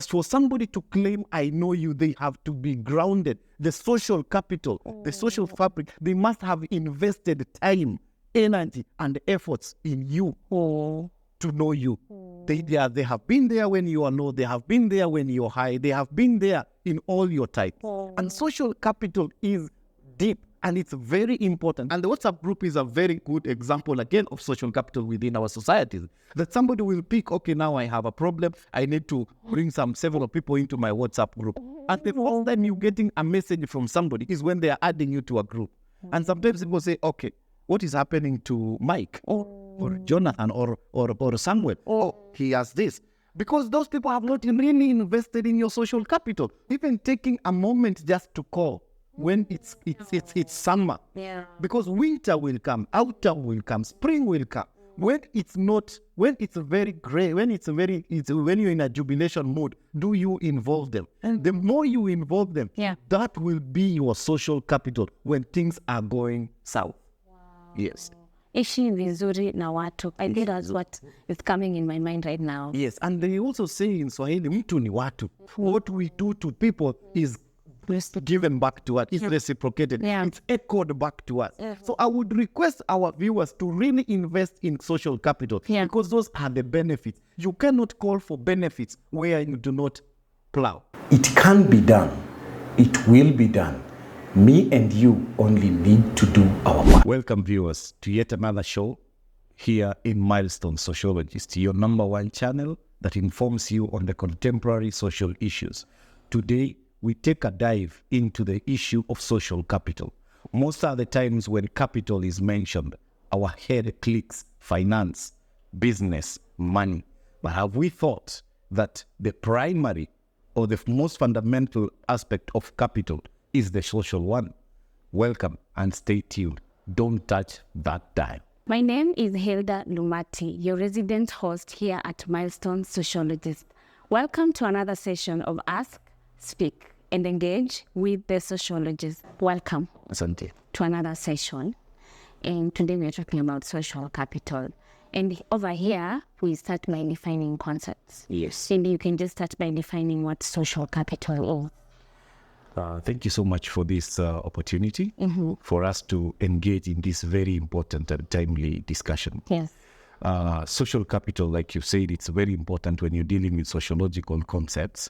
For somebody to claim, I know you, they have to be grounded. The social capital, the social fabric, they must have invested time, energy, and efforts in you to know you. They have been there when you are low. They have been there when you're high. They have been there in all your types. And social capital is deep. And it's very important. And the WhatsApp group is a very good example, again, of social capital within our societies. That somebody will pick, okay, now I have a problem. I need to bring several people into my WhatsApp group. And the first time you're getting a message from somebody is when they are adding you to a group. And sometimes people say, okay, what is happening to Mike or Jonathan or Samuel? Oh, he has this. Because those people have not really invested in your social capital. Even taking a moment just to call. When it's summer, because winter will come, autumn will come, spring will come. When it's very gray, when you're in a jubilation mood, do you involve them? And the more you involve them, that will be your social capital when things are going south. Wow. Yes. Ishi vizuri na watu. I think that's what is coming in my mind right now. Yes, and they also say in Swahili, mtu ni watu. What we do to people is given back to us. It's reciprocated. It's echoed back to us. So I would request our viewers to really invest in social capital because those are the benefits. You cannot call for benefits where you do not plow. It can be done. It will be done. Me and you only need to do our part. Welcome, viewers, to yet another show here in Milestone Sociologist, your #1 channel that informs you on the contemporary social issues. Today, we take a dive into the issue of social capital. Most of the times when capital is mentioned, our head clicks finance, business, money. But have we thought that the primary or the most fundamental aspect of capital is the social one? Welcome and stay tuned. Don't touch that dial. My name is Hilda Lumati, your resident host here at Milestone Sociologist. Welcome to another session of Ask, Speak, and Engage with the Sociologist. Welcome Asante. To another session. And today we're talking about social capital. And over here, we start by defining concepts. Yes. And you can just start by defining what social capital is. Thank you so much for this opportunity for us to engage in this very important and timely discussion. Yes. Social capital, like you said, it's very important when you're dealing with sociological concepts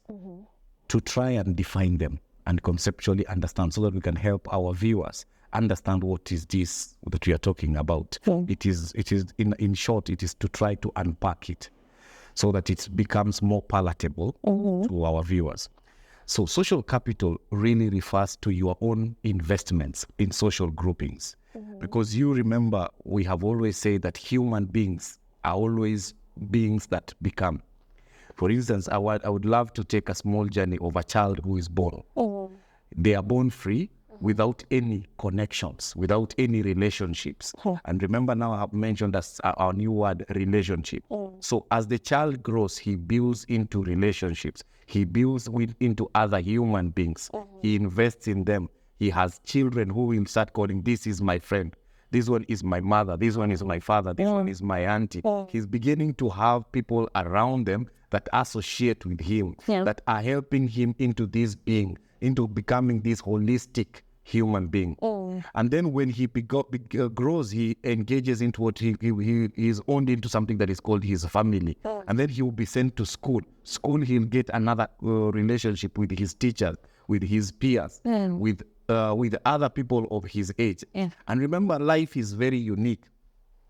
to try and define them and conceptually understand so that we can help our viewers understand what is this that we are talking about. It is in short, it is to try to unpack it so that it becomes more palatable to our viewers. So social capital really refers to your own investments in social groupings. Because you remember, we have always said that human beings are always beings that become. For instance, I would love to take a small journey of a child who is born. They are born free without any connections, without any relationships. And remember now I have mentioned our new word, relationship. So as the child grows, he builds into relationships. He builds into other human beings. He invests in them. He has children who will start calling, this is my friend. This one is my mother. This one is my father. This one is my auntie. He's beginning to have people around them that associate with him, that are helping him into this being, into becoming this holistic human being. And then when he grows, he engages into what he is owned into something that is called his family. And then he will be sent to school. School, he'll get another relationship with his teachers, with his peers, with other people of his age. And remember, life is very unique.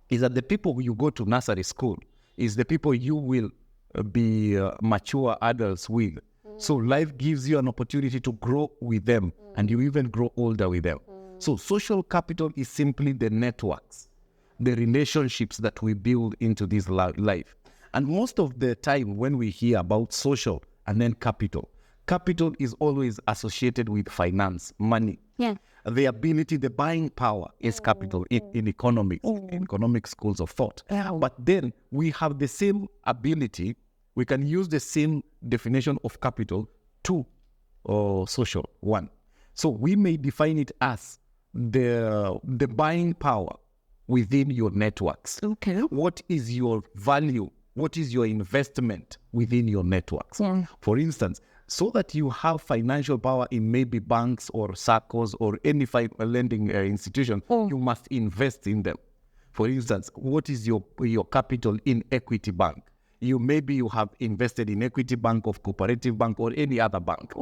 Is that the people you go to nursery school is the people you will be mature adults with. So life gives you an opportunity to grow with them, and you even grow older with them. So social capital is simply the networks, the relationships that we build into this life. And most of the time when we hear about social and then capital is always associated with finance, money. The ability, the buying power is capital in economics, in economic schools of thought. But then we have the same ability. We can use the same definition of capital to social one. So we may define it as the buying power within your networks. Okay. What is your value what is your investment within your networks? Yeah. For instance, so that you have financial power in maybe banks or SACCOs or any lending institution, you must invest in them. For instance, what is your capital in Equity Bank? Maybe you have invested in Equity Bank or Cooperative Bank or any other bank.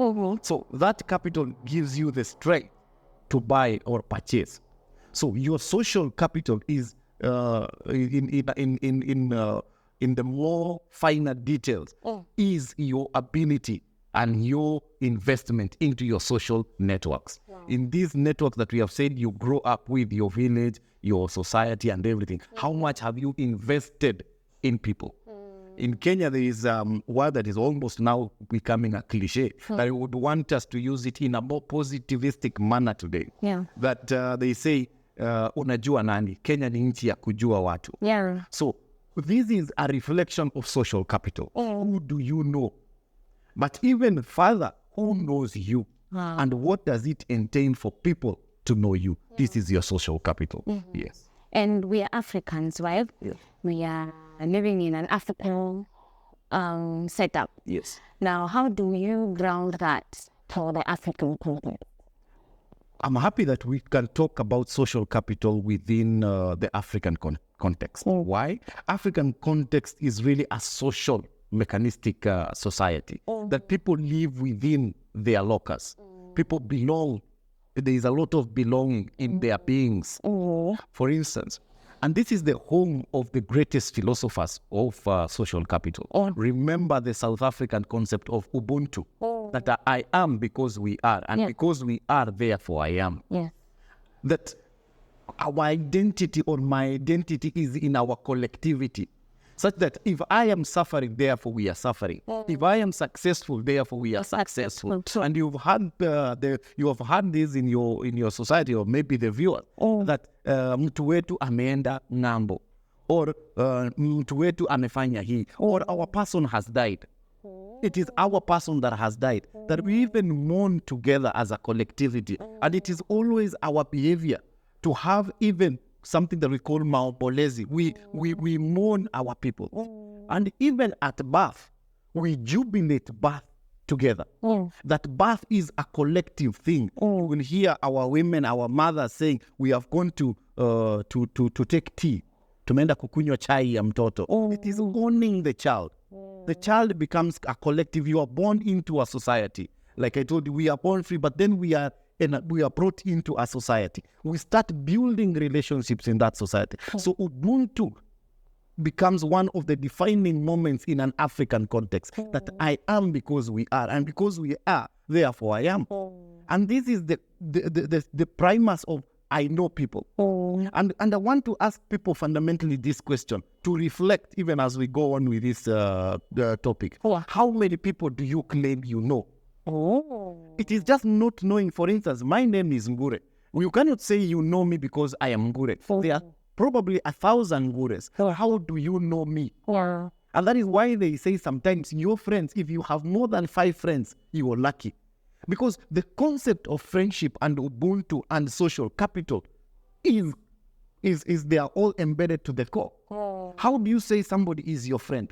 So that capital gives you the strength to buy or purchase. So your social capital is in the more finer details is your ability and your investment into your social networks. In these networks that we have said you grow up with, your village, your society and everything, how much have you invested in people? In Kenya, there is a word that is almost now becoming a cliche, that I would want us to use it in a more positivistic manner today. Yeah. That they say, unajua nani, Kenya ni nchi ya kujua watu. Yeah. So this is a reflection of social capital. Who do you know? But even further, who knows you? And what does it entail for people to know you? This is your social capital. Yes. And we are Africans, right? Yeah. We are living in an African setup. Yes. Now, how do you ground that for the African context? I'm happy that we can talk about social capital within the African context. Why? African context is really a social mechanistic society that people live within their locus. People belong. There is a lot of belonging in their beings. For instance, and this is the home of the greatest philosophers of social capital. Remember the South African concept of Ubuntu, that I am because we are, and because we are, therefore I am. Yes. That our identity or my identity is in our collectivity. Such that if I am suffering, therefore we are suffering. If I am successful, therefore we are successful. And you've had this in your society, or maybe the viewers, that mtu wetu ameenda ng'ambo, or mtu wetu amefanya hii, or our person has died. It is our person that has died, that we even mourn together as a collectivity. And it is always our behavior to have even something that we call maombolezi. We mourn our people. And even at birth, we jubilate birth together. That birth is a collective thing. You will hear our women, our mothers saying, we have gone to take tea. Tumeenda kukunywa chai ya mtoto. It is owning the child. The child becomes a collective. You are born into a society. Like I told you, we are born free, but then we are brought into a society. We start building relationships in that society. So Ubuntu becomes one of the defining moments in an African context, that I am because we are, and because we are, therefore I am. And this is the primus of I know people. And I want to ask people fundamentally this question, to reflect even as we go on with this topic. How many people do you claim you know? It is just not knowing. For instance, my name is Ngure. You cannot say you know me because I am Ngure. There are probably 1,000 Ngures. How do you know me? And that is why they say sometimes your friends, if you have more than 5 friends, you are lucky. Because the concept of friendship and Ubuntu and social capital is they are all embedded to the core. How do you say somebody is your friend?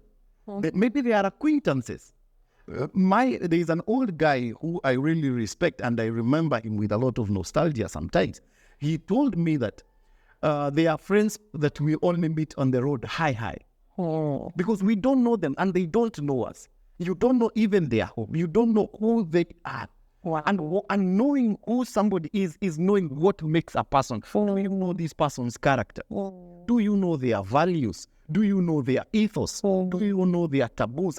Maybe they are acquaintances. There is an old guy who I really respect, and I remember him with a lot of nostalgia sometimes. He told me that they are friends that we only meet on the road, hi. Because we don't know them and they don't know us. You don't know even their home. You don't know who they are. And knowing who somebody is knowing what makes a person. Do you know this person's character? Do you know their values? Do you know their ethos? Do you know their taboos?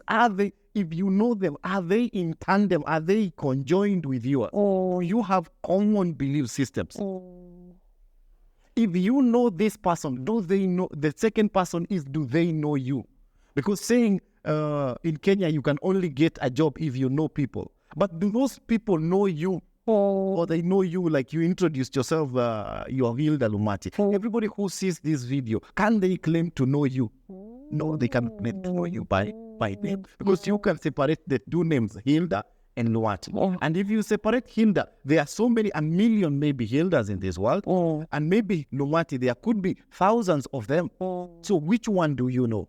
If you know them, are they in tandem? Are they conjoined with yours? You have common belief systems. If you know this person, do they know? The second person is, do they know you? Because saying in Kenya, you can only get a job if you know people. But do those people know you? Or they know you like you introduced yourself, you are Hilda Lumati. Everybody who sees this video, can they claim to know you? No, they can't claim to know you by name. Because you can separate the two names, Hilda and Luati. And if you separate Hilda, there are so many, 1 million maybe Hildas in this world. And maybe Lumati, there could be thousands of them. So which one do you know?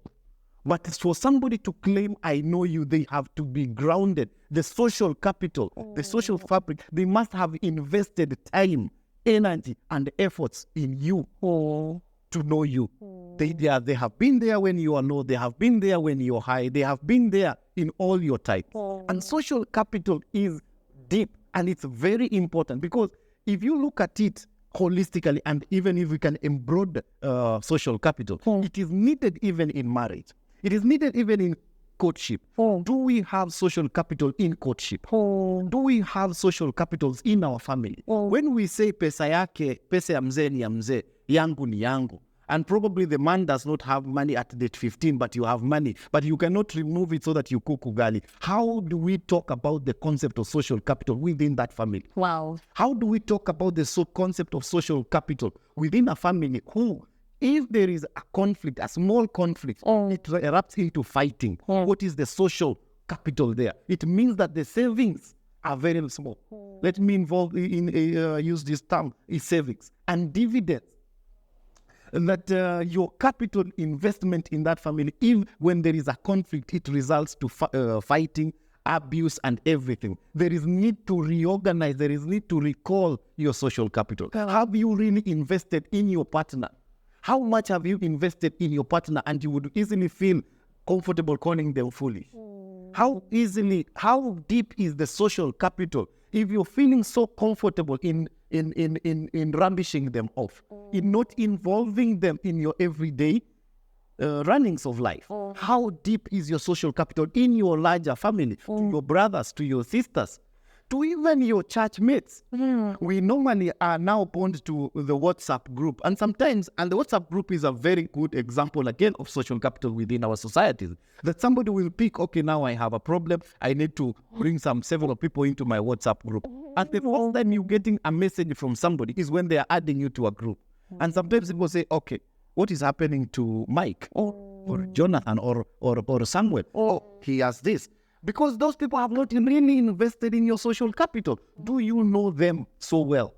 But for somebody to claim, I know you, they have to be grounded. The social capital, the social fabric, they must have invested time, energy, and efforts in you to know you. They have been there when you are low. They have been there when you are high. They have been there in all your types. And social capital is deep, and it's very important, because if you look at it holistically, and even if we can embroider social capital, it is needed even in marriage. It is needed even in courtship. Do we have social capital in courtship? Do we have social capitals in our family? When we say pesa yake, pesa ya mzee ni ya mzee, yangu ni yangu, and probably the man does not have money at date 15, but you have money, but you cannot remove it so that you cook ugali. How do we talk about the concept of social capital within that family? Wow. How do we talk about the concept of social capital within a family who, if there is a conflict, a small conflict, it erupts into fighting? What is the social capital there? It means that the savings are very small. Let me use this term, is savings and dividends. That your capital investment in that family, if when there is a conflict, it results to fighting, abuse, and everything. There is need to reorganize. There is need to recall your social capital. Have you really invested in your partner? How much have you invested in your partner? And you would easily feel comfortable calling them foolish. How deep is the social capital? If you're feeling so comfortable in rubbishing them off, in not involving them in your everyday runnings of life, how deep is your social capital in your larger family, to your brothers, to your sisters, to even your church mates? We normally are now bound to the WhatsApp group, and the WhatsApp group is a very good example again of social capital within our societies. That somebody will pick, okay, now I have a problem, I need to bring several people into my WhatsApp group. And the first time you're getting a message from somebody is when they are adding you to a group. And sometimes people say, okay, what is happening to Mike or Jonathan or Samuel? Oh, he has this. Because those people have not really invested in your social capital. Do you know them so well?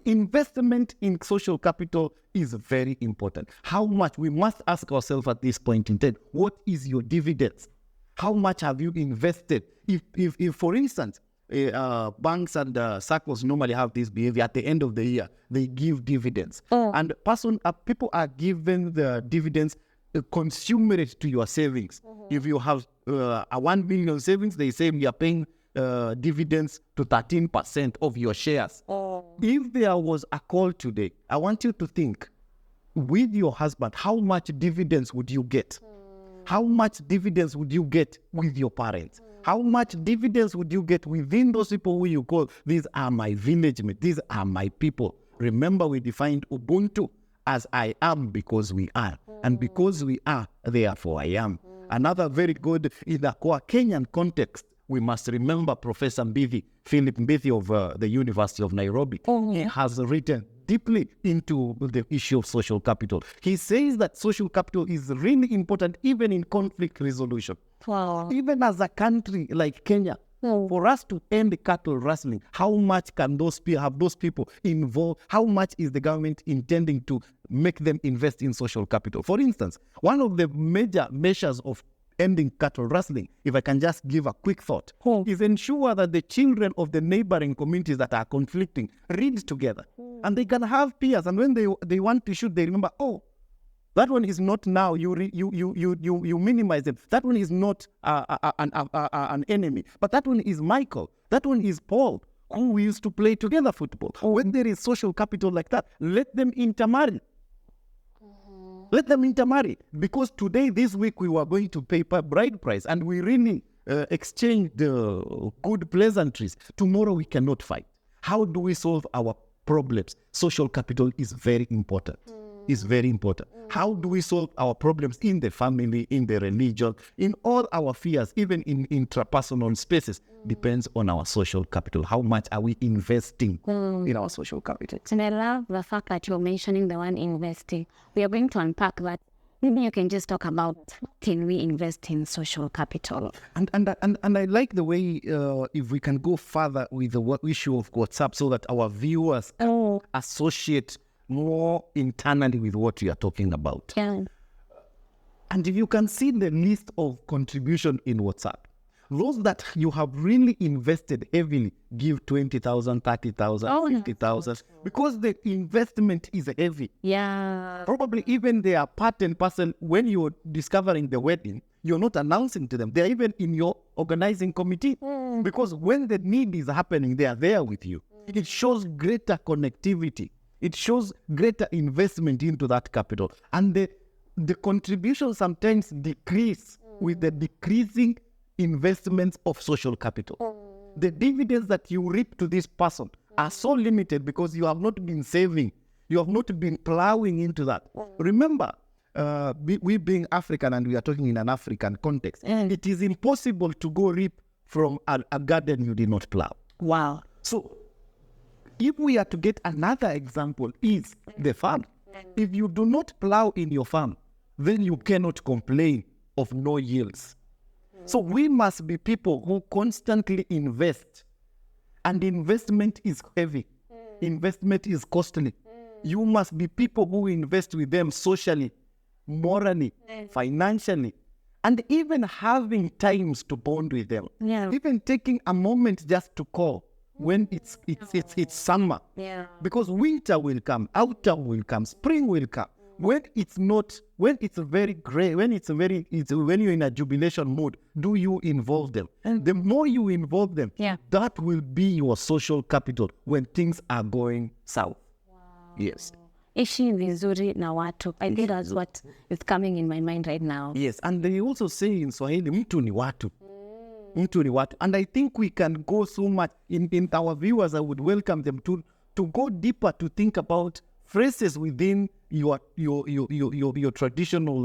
Investment in social capital is very important. How much? We must ask ourselves at this point in time, what is your dividends? How much have you invested? If for instance, banks and circles normally have this behavior at the end of the year, they give dividends. And people are given the dividends consummate to your savings. If you have a 1 million savings, they say you are paying dividends to 13% of your shares. If there was a call today, I want you to think, with your husband, how much dividends would you get? How much dividends would you get with your parents? How much dividends would you get within those people who you call, these are my village mates, these are my people? Remember, we defined Ubuntu as I am because we are. And because we are, therefore I am. Another very good, in the Kenyan context, we must remember Professor Philip Mbithi of the University of Nairobi. He has written deeply into the issue of social capital. He says that social capital is really important even in conflict resolution. Wow. Even as a country like Kenya, for us to end cattle rustling, how much can those people involved? How much is the government intending to make them invest in social capital? For instance, one of the major measures of ending cattle rustling, if I can just give a quick thought, is ensure that the children of the neighboring communities that are conflicting read together. And they can have peers, and when they want to shoot, they remember, oh, that one is not now. You minimize them. That one is not an enemy. But that one is Michael. That one is Paul, who we used to play together football. When there is social capital like that, let them intermarry. Let them intermarry. Because today, this week, we were going to pay bride price, and we really exchanged good pleasantries. Tomorrow, we cannot fight. How do we solve our problems? Social capital is very important. Is very important. How do we solve our problems in the family, in the religion, in all our fears, even in intrapersonal spaces? Depends on our social capital. How much are we investing in our social capital? And I love the fact that you're mentioning the one investing. We are going to unpack that. Maybe you can just talk about, can we invest in social capital? And I like the way, if we can go further with the issue of WhatsApp, so that our viewers associate more internally with what we are talking about. Yeah. And if you can see the list of contribution in WhatsApp, those that you have really invested heavily give 20,000, 30,000, 50,000, because the investment is heavy. Yeah. Probably even they are part and parcel. When you're discovering the wedding, you're not announcing to them. They're even in your organizing committee, because when the need is happening, they are there with you. It shows greater connectivity. It shows greater investment into that capital. And the contribution sometimes decrease with the decreasing investments of social capital. The dividends that you reap to this person are so limited because you have not been saving. You have not been plowing into that. Remember, we being African, and we are talking in an African context, it is impossible to go reap from a garden you did not plow. Wow. So if we are to get another example, is the farm. If you do not plow in your farm, then you cannot complain of no yields. So we must be people who constantly invest. And investment is heavy. Investment is costly. You must be people who invest with them socially, morally, financially, and even having times to bond with them. Yeah. Even taking a moment just to call when it's summer. Yeah. Because winter will come, autumn will come, spring will come. When it's very gray, when you're in a jubilation mood, do you involve them? And the more you involve them, that will be your social capital when things are going south. Wow. Yes. Ishi vizuri na watu. I think that's what is coming in my mind right now. Yes, and they also say in Swahili, mtu ni watu. Mtu ni watu. And I think we can go so much, in our viewers, I would welcome them to go deeper, to think about phrases within your traditional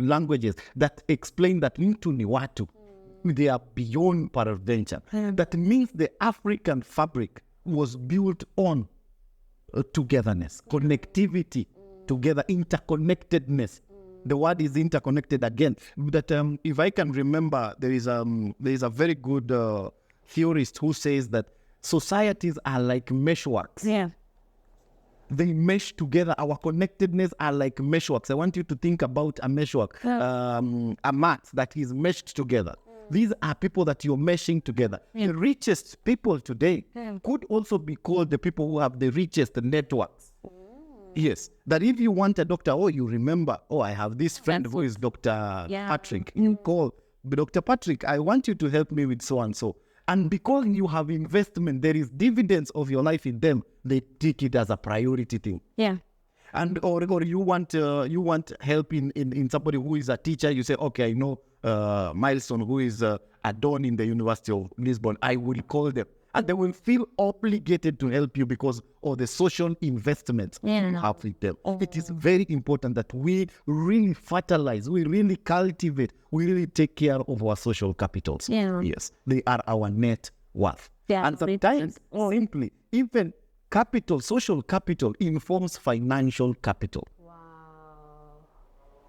languages that explain that mtu ni watu. They are beyond peradventure. That means the African fabric was built on togetherness, connectivity, together, interconnectedness. The word is interconnected again. That if I can remember, there is a very good theorist who says that societies are like meshworks. Yeah. They mesh together. Our connectedness are like meshworks. I want you to think about a meshwork, a mat that is meshed together. These are people that you're meshing together. The richest people today could also be called the people who have the richest networks. Yes, that if you want a doctor, you remember, I have this friend who is Dr. Patrick. You call Dr. Patrick, I want you to help me with so and so. And because you have investment, there is dividends of your life in them. They take it as a priority thing. Yeah. And or you want help in somebody who is a teacher. You say, okay, I know Milestone, who is a don in the University of Lisbon. I will call them, and they will feel obligated to help you because of the social investments you have with them. It is very important that we really fertilize, we really cultivate, we really take care of our social capitals. Yeah. Yes, they are our net worth. Yeah, and sometimes simply even capital, social capital informs financial capital. Wow.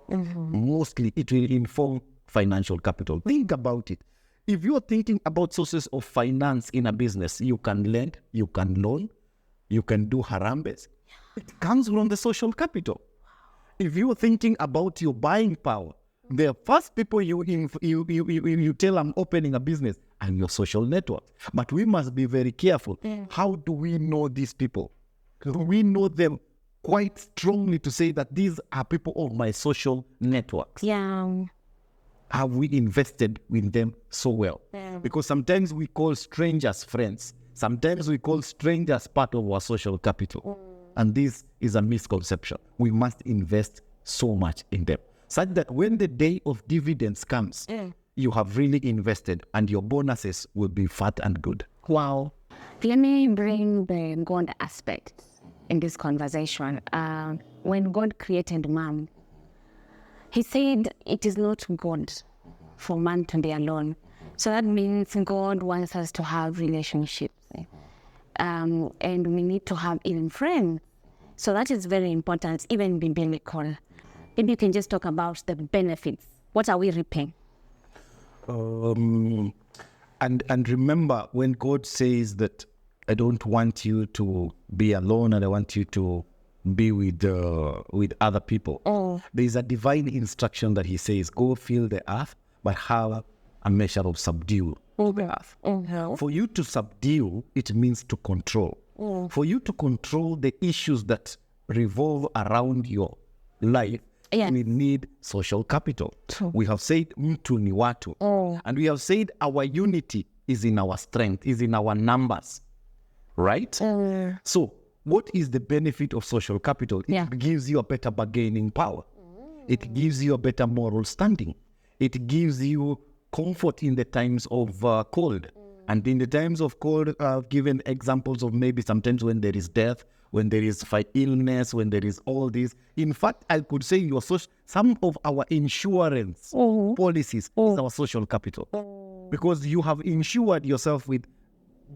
Mostly it will inform financial capital. Think about it. If you're thinking about sources of finance in a business, you can lend, you can loan, you can do harambes. It comes from the social capital. If you're thinking about your buying power, the first people you tell I'm opening a business and your social network. But we must be very careful. How do we know these people? We know them quite strongly to say that these are people of my social networks. Yeah. Have we invested with them so well? Because sometimes we call strangers friends. Sometimes we call strangers part of our social capital. And this is a misconception. We must invest so much in them, such that when the day of dividends comes, you have really invested and your bonuses will be fat and good. Wow. Let me bring the God aspect in this conversation. When God created man, he said it is not good for man to be alone. So that means God wants us to have relationships. And we need to have even friends. So that is very important, even biblical. Maybe you can just talk about the benefits. What are we reaping? And remember, when God says that I don't want you to be alone and I want you to be with other people. There is a divine instruction that he says, go fill the earth, but have a measure of subdue the earth. For you to subdue, it means to control. For you to control the issues that revolve around your life, you need social capital. We have said mtu ni watu. And we have said our unity is in our strength, is in our numbers. Right? So what is the benefit of social capital? It gives you a better bargaining power. It gives you a better moral standing. It gives you comfort in the times of cold. And in the times of cold, I've given examples of maybe sometimes when there is death, when there is illness, when there is all this. In fact, I could say some of our insurance policies is our social capital. Because you have insured yourself with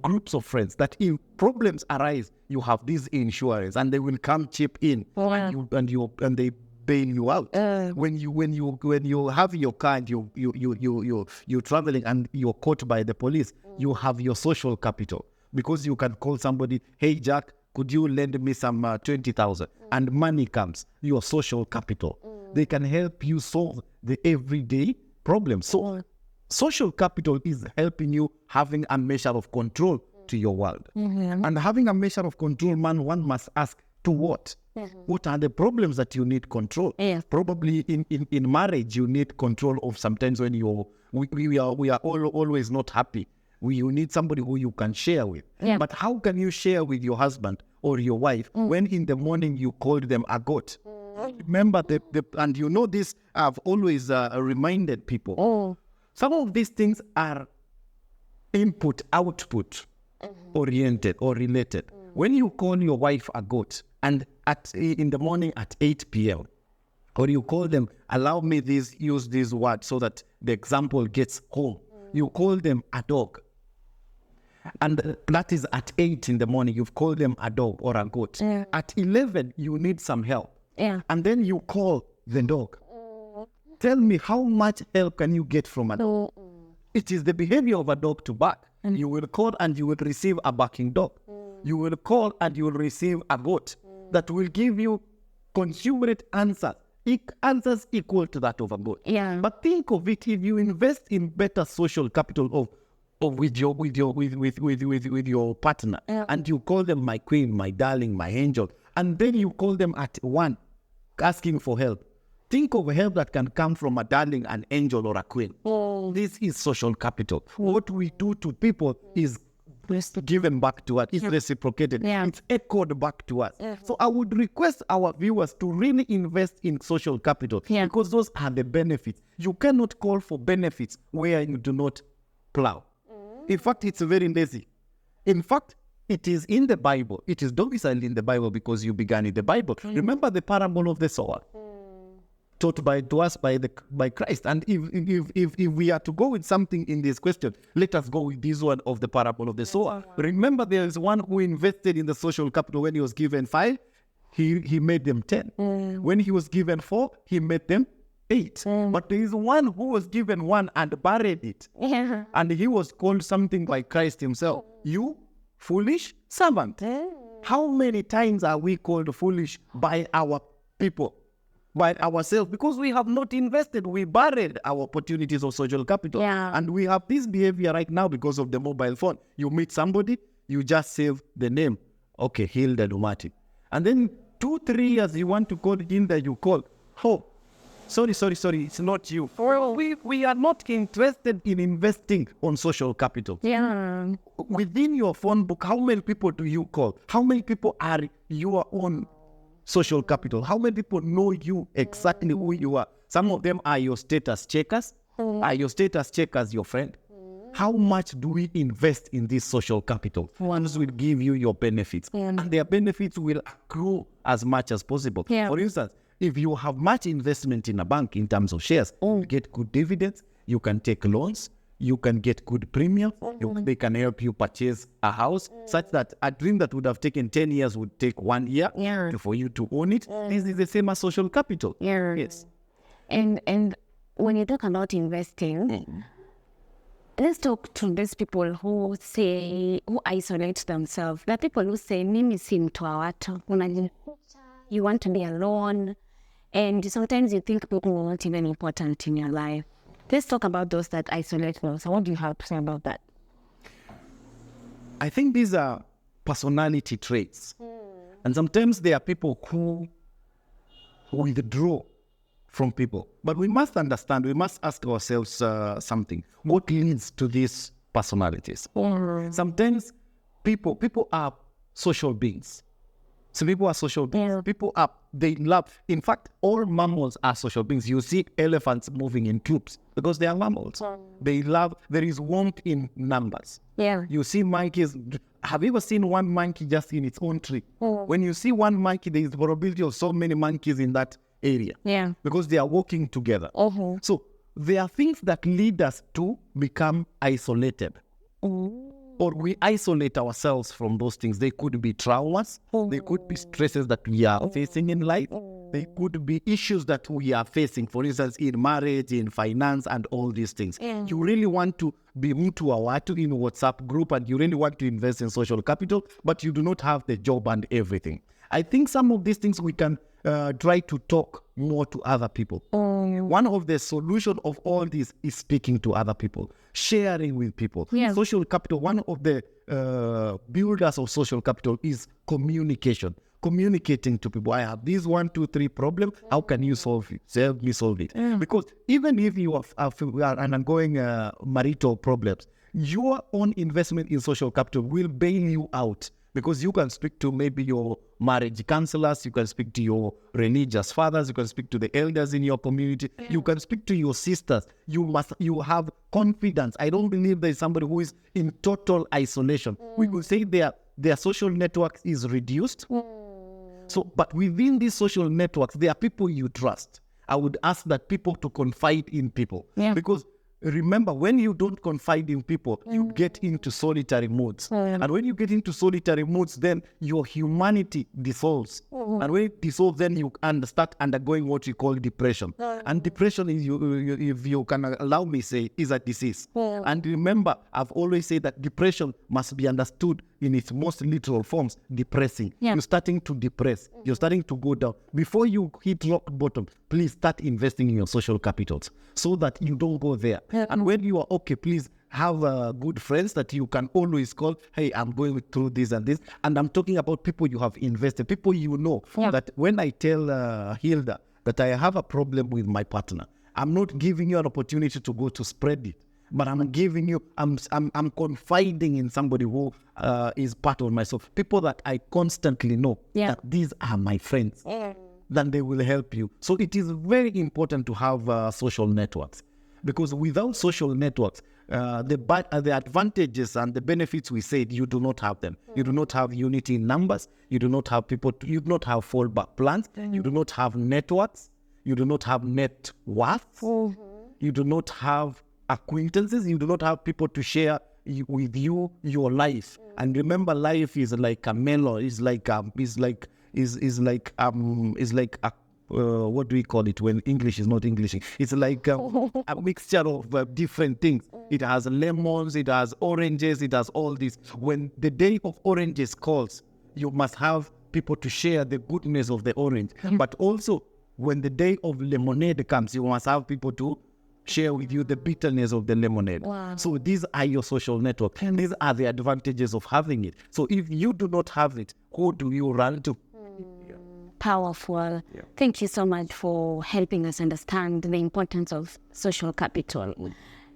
groups of friends that if problems arise, you have this insurance and they will come chip in and they bail you out. When you have your car and you're traveling and you're caught by the police, you have your social capital because you can call somebody, hey Jack, could you lend me some 20,000? And money comes, your social capital. They can help you solve the everyday problems. So social capital is helping you having a measure of control to your world. And having a measure of control, one must ask, to what? What are the problems that you need control? Probably in marriage, you need control of sometimes when we are always not happy. You need somebody who you can share with. But how can you share with your husband or your wife when in the morning you called them a goat? Remember, and you know this, I've always reminded people. Some of these things are input-output oriented or related. When you call your wife a goat and in the morning at 8 p.m., or you call them, allow me use this word so that the example gets home. You call them a dog. And that is at 8 in the morning, you've called them a dog or a goat. At 11, you need some help. And then you call the dog. Tell me, how much help can you get from a dog? It is the behavior of a dog to bark. You will call and you will receive a barking dog. You will call and you will receive a goat that will give you consummate answers. Answers equal to that of a goat. But think of it, if you invest in better social capital with your partner, and you call them my queen, my darling, my angel, and then you call them at 1 asking for help. Think of help that can come from a darling, an angel, or a queen. This is social capital. What we do to people is given back to us. It's reciprocated. It's echoed back to us. So I would request our viewers to really invest in social capital because those are the benefits. You cannot call for benefits where you do not plow. In fact, it's very lazy. In fact, it is in the Bible. It is domiciled in the Bible because you began in the Bible. Remember the parable of the sower? Taught to us by Christ. And if we are to go with something in this question, let us go with this one of the parable of the sower. Remember, there is one who invested in the social capital. When he was given 5, he made them 10. When he was given 4, he made them 8. But there is one who was given 1 and buried it. And he was called something by Christ himself. You foolish servant. How many times are we called foolish by our people? By ourselves, because we have not invested. We buried our opportunities of social capital. And we have this behavior right now because of the mobile phone. You meet somebody, you just save the name. Okay, Hilda Lumati. And then 2-3 years you want to call Hilda, you call. Oh, sorry, it's not you. We are not interested in investing on social capital. Within your phone book, how many people do you call? How many people are your own social capital? How many people know you exactly who you are? Some of them are your status checkers. Are your status checkers your friend? How much do we invest in this social capital? Ones will give you your benefits, and their benefits will accrue as much as possible. For instance, if you have much investment in a bank in terms of shares, you get good dividends, you can take loans, you can get good premium, they can help you purchase a house, such that a dream that would have taken 10 years would take 1 year for you to own it. This is the same as social capital. Yes. And when you talk about investing, let's talk to these people who isolate themselves. The people who say, mimi si mtu wa watu, unajificha, You want to be alone. And sometimes you think people are not even important in your life. Let's talk about those that isolate themselves. So what do you have to say about that? I think these are personality traits. And sometimes there are people who withdraw from people. But we must understand, we must ask ourselves something. What leads to these personalities? Sometimes people are social beings. So people are social beings. They love. In fact, all mammals are social beings. You see elephants moving in troops because they are mammals. They love. There is warmth in numbers. Yeah. You see monkeys. Have you ever seen one monkey just in its own tree? When you see one monkey, there is the probability of so many monkeys in that area. Yeah. Because they are working together. So there are things that lead us to become isolated. Or we isolate ourselves from those things. They could be traumas. They could be stresses that we are facing in life. They could be issues that we are facing, for instance, in marriage, in finance, and all these things. You really want to be mtu wa watu in WhatsApp group, and you really want to invest in social capital, but you do not have the job and everything. I think some of these things we can try to talk more to other people. One of the solution of all this is speaking to other people, sharing with people. Social capital, one of the builders of social capital is communication. Communicating to people. I have this 1, 2, 3 problem. How can you solve it? Help me solve it. Because even if you are undergoing marital problems, your own investment in social capital will bail you out. Because you can speak to maybe your marriage counselors, you can speak to your religious fathers, you can speak to the elders in your community, you can speak to your sisters. You have confidence. I don't believe there is somebody who is in total isolation. We could say their social network is reduced. So, but within these social networks, there are people you trust. I would ask that people to confide in people. Because remember, when you don't confide in people, you get into solitary moods. And when you get into solitary moods, then your humanity dissolves. And when it dissolves, then you start undergoing what we call depression. And depression, is if you can allow me say, is a disease. And remember, I've always said that depression must be understood in its most literal forms, depressing. You're starting to depress. You're starting to go down. Before you hit rock bottom, please start investing in your social capitals so that you don't go there. And when you are okay, please have good friends that you can always call, hey, I'm going through this and this. And I'm talking about people you have invested, people you know, that when I tell Hilda that I have a problem with my partner, I'm not giving you an opportunity to go to spread it. But I'm giving you, I'm confiding in somebody who is part of myself. People that I constantly know that these are my friends. Then they will help you. So it is very important to have social networks. Because without social networks, the advantages and the benefits we said, you do not have them. You do not have unity in numbers. You do not have people. You do not have fallback plans. You do not have networks. You do not have net worth. You do not have acquaintances. You do not have people to share with you your life. And remember, life is like a melon. It's like what do we call it when English is not Englishing? It's like a mixture of different things. It has lemons, it has oranges, it has all this. When the day of oranges calls, you must have people to share the goodness of the orange. But also, when the day of lemonade comes, you must have people to share with you the bitterness of the lemonade. So these are your social network. These are the advantages of having it. So if you do not have it, who do you run to? Powerful. Thank you so much for helping us understand the importance of social capital.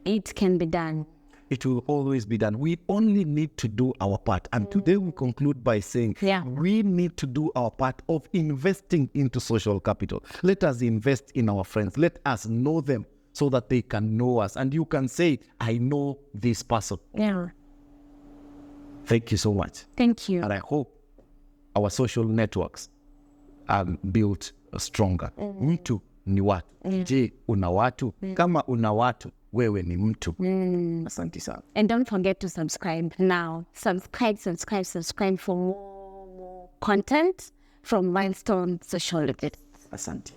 It can be done. It will always be done. We only need to do our part. And today we conclude by saying we need to do our part of investing into social capital. Let us invest in our friends. Let us know them so that they can know us. And you can say, I know this person. Thank you so much. Thank you. And I hope our social networks are built stronger. Mtu ni watu. Je, una watu? Kama una watu, wewe ni mtu. Asante sana. And don't forget to subscribe now. Subscribe for more content from Milestone Sociologist. Asante.